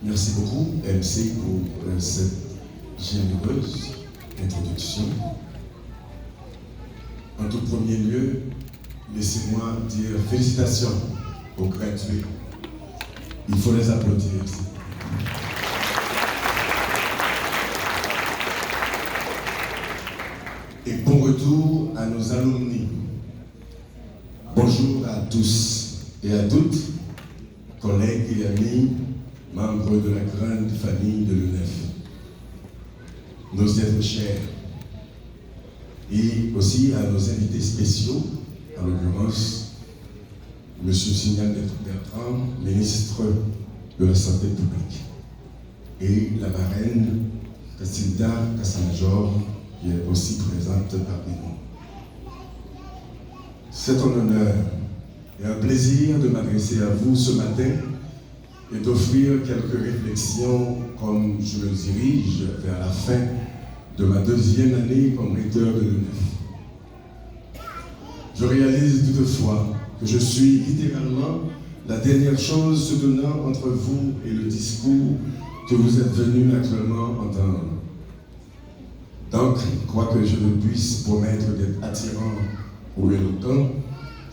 Merci beaucoup, MC, pour cette généreuse introduction. En tout premier lieu, laissez-moi dire félicitations aux gradués. Il faut les applaudir aussi. Et bon retour à nos alumni. Bonjour à tous et à toutes, collègues et amis, membres de la grande famille de l'UNEF, nos êtres chers, et aussi à nos invités spéciaux, en l'occurrence, M. Signal Bertrand, ministre de la Santé publique, et la marraine Castilda Cassamajor, qui est aussi présente parmi nous. C'est un honneur et un plaisir de m'adresser à vous ce matin et d'offrir quelques réflexions comme je me dirige vers la fin de ma deuxième année comme recteur de l'UNEF. Je réalise toutefois que je suis littéralement la dernière chose se donnant entre vous et le discours que vous êtes venus actuellement entendre. Donc, quoique je ne puisse promettre d'être attirant ou éloquent,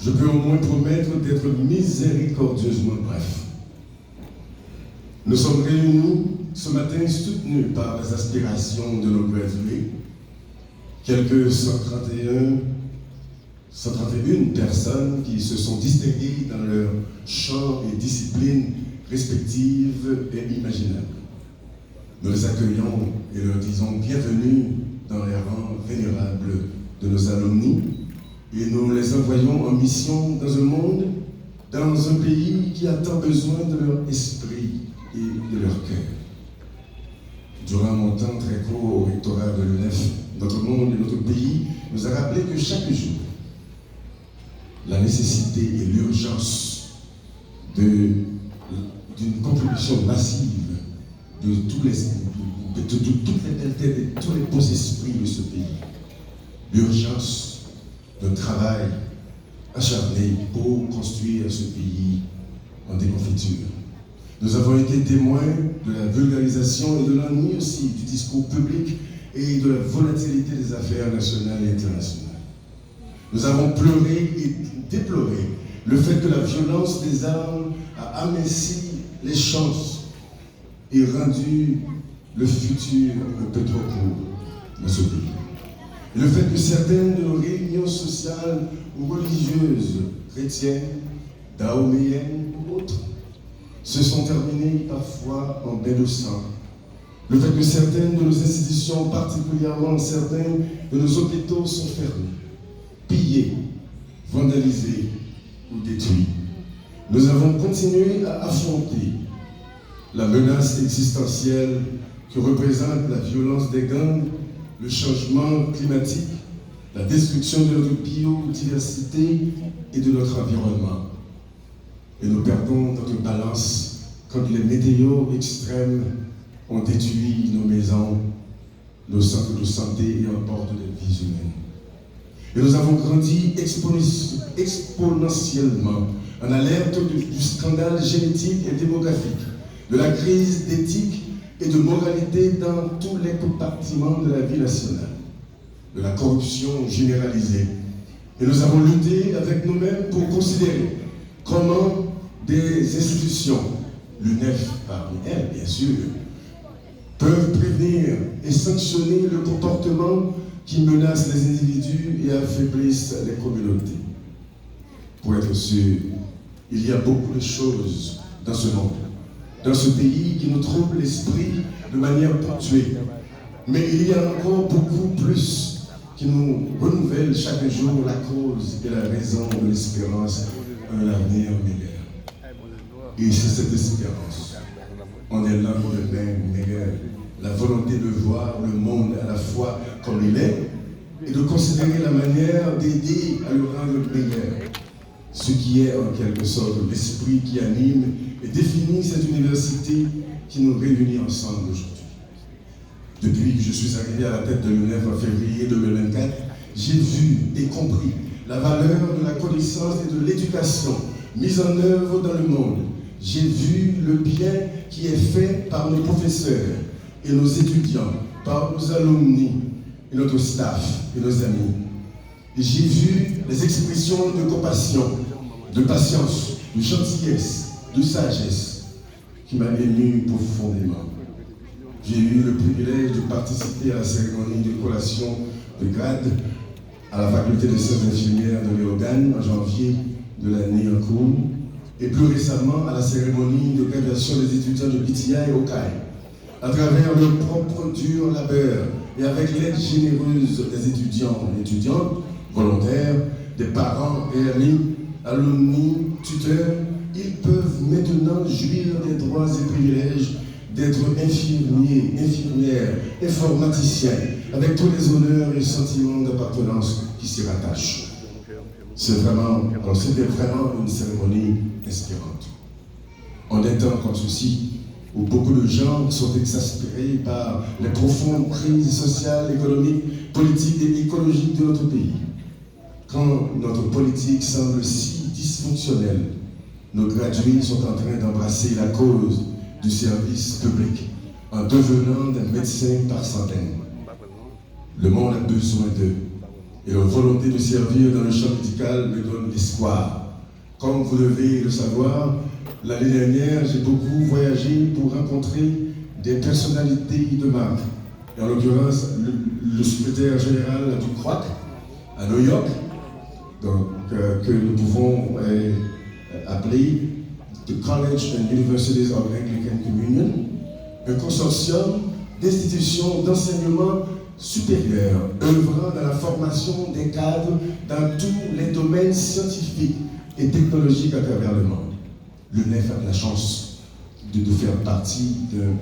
je peux au moins promettre d'être miséricordieusement bref. Nous sommes réunis ce matin soutenus par les aspirations de nos gradués, quelques 131 personnes qui se sont distinguées dans leurs champs et disciplines respectives et imaginables. Nous les accueillons et leur disons bienvenue dans les rangs vénérables de nos alumni et nous les envoyons en mission dans un monde, dans un pays qui a tant besoin de leur esprit et de leur cœur. Durant mon temps très court au rectorat de l'UNEF, notre monde et notre pays nous a rappelé que chaque jour, la nécessité et l'urgence d'une contribution massive de toutes les belles et tous les beaux esprits de ce pays. L'urgence d'un travail acharné pour construire ce pays en déconfiture. Nous avons été témoins de la vulgarisation et de l'ennui aussi du discours public et de la volatilité des affaires nationales et internationales. Nous avons pleuré et déploré le fait que la violence des armes a aminci les chances et rendu le futur un peu trop court dans ce pays. Et le fait que certaines de nos réunions sociales ou religieuses, chrétiennes, dahoméennes ou autres, se sont terminées parfois en bain de sang. Le fait que certaines de nos institutions, particulièrement certains de nos hôpitaux, sont fermés, pillés, vandalisés ou détruits. Nous avons continué à affronter la menace existentielle que représente la violence des gangs, le changement climatique, la destruction de notre biodiversité et de notre environnement. Et nous perdons notre balance quand les météos extrêmes ont détruit nos maisons, nos centres de santé et emportent des vies humaines. Et nous avons grandi exponentiellement en alerte du scandale génétique et démographique, de la crise d'éthique et de moralité dans tous les compartiments de la vie nationale, de la corruption généralisée. Et nous avons lutté avec nous-mêmes pour considérer comment des institutions, l'UNEF parmi elles bien sûr, peuvent prévenir et sanctionner le comportement qui menace les individus et affaiblissent les communautés. Pour être sûr, il y a beaucoup de choses dans ce monde, dans ce pays qui nous troublent l'esprit de manière ponctuelle. Mais il y a encore beaucoup plus qui nous renouvellent chaque jour la cause et la raison de l'espérance d'un avenir meilleur. Et c'est cette espérance, en est l'âme de même meilleur, la volonté de voir le monde à la fois comme il est et de considérer la manière d'aider à le rendre meilleur. Ce qui est en quelque sorte l'esprit qui anime et définit cette université qui nous réunit ensemble aujourd'hui. Depuis que je suis arrivé à la tête de l'UNEF en février 2024, j'ai vu et compris la valeur de la connaissance et de l'éducation mise en œuvre dans le monde j'ai vu le bien qui est fait par nos professeurs et nos étudiants, par nos alumni et notre staff et nos amis. Et j'ai vu les expressions de compassion, de patience, de gentillesse, de sagesse qui m'a ému profondément. J'ai eu le privilège de participer à la cérémonie de collation de grade à la faculté de sciences infirmières de Léogane en janvier de l'année en cours, et plus récemment à la cérémonie de graduation des étudiants de PTI et OCAI. À travers leur propre dur labeur et avec l'aide généreuse des étudiants et étudiantes, volontaires, des parents et amis, alumni, tuteurs, ils peuvent maintenant jouir des droits et privilèges d'être infirmiers, infirmières, informaticiens, avec tous les honneurs et sentiments d'appartenance qui s'y rattachent. C'était vraiment une cérémonie inspirante. En des temps comme ceci, où beaucoup de gens sont exaspérés par les profondes crises sociales, économiques, politiques et écologiques de notre pays, quand notre politique semble si dysfonctionnelle, nos gradués sont en train d'embrasser la cause du service public en devenant des médecins par centaines. Le monde a besoin d'eux et leur volonté de servir dans le champ médical me donne l'espoir. Comme vous devez le savoir, l'année dernière, j'ai beaucoup voyagé pour rencontrer des personnalités de marque. Et en l'occurrence, le secrétaire général du CROAC à New York, donc, que nous pouvons appeler The College and Universities of Anglican Communion, un consortium d'institutions d'enseignement supérieur œuvrant dans la formation des cadres dans tous les domaines scientifiques et technologiques à travers le monde. Le NEF a la chance de faire partie d'un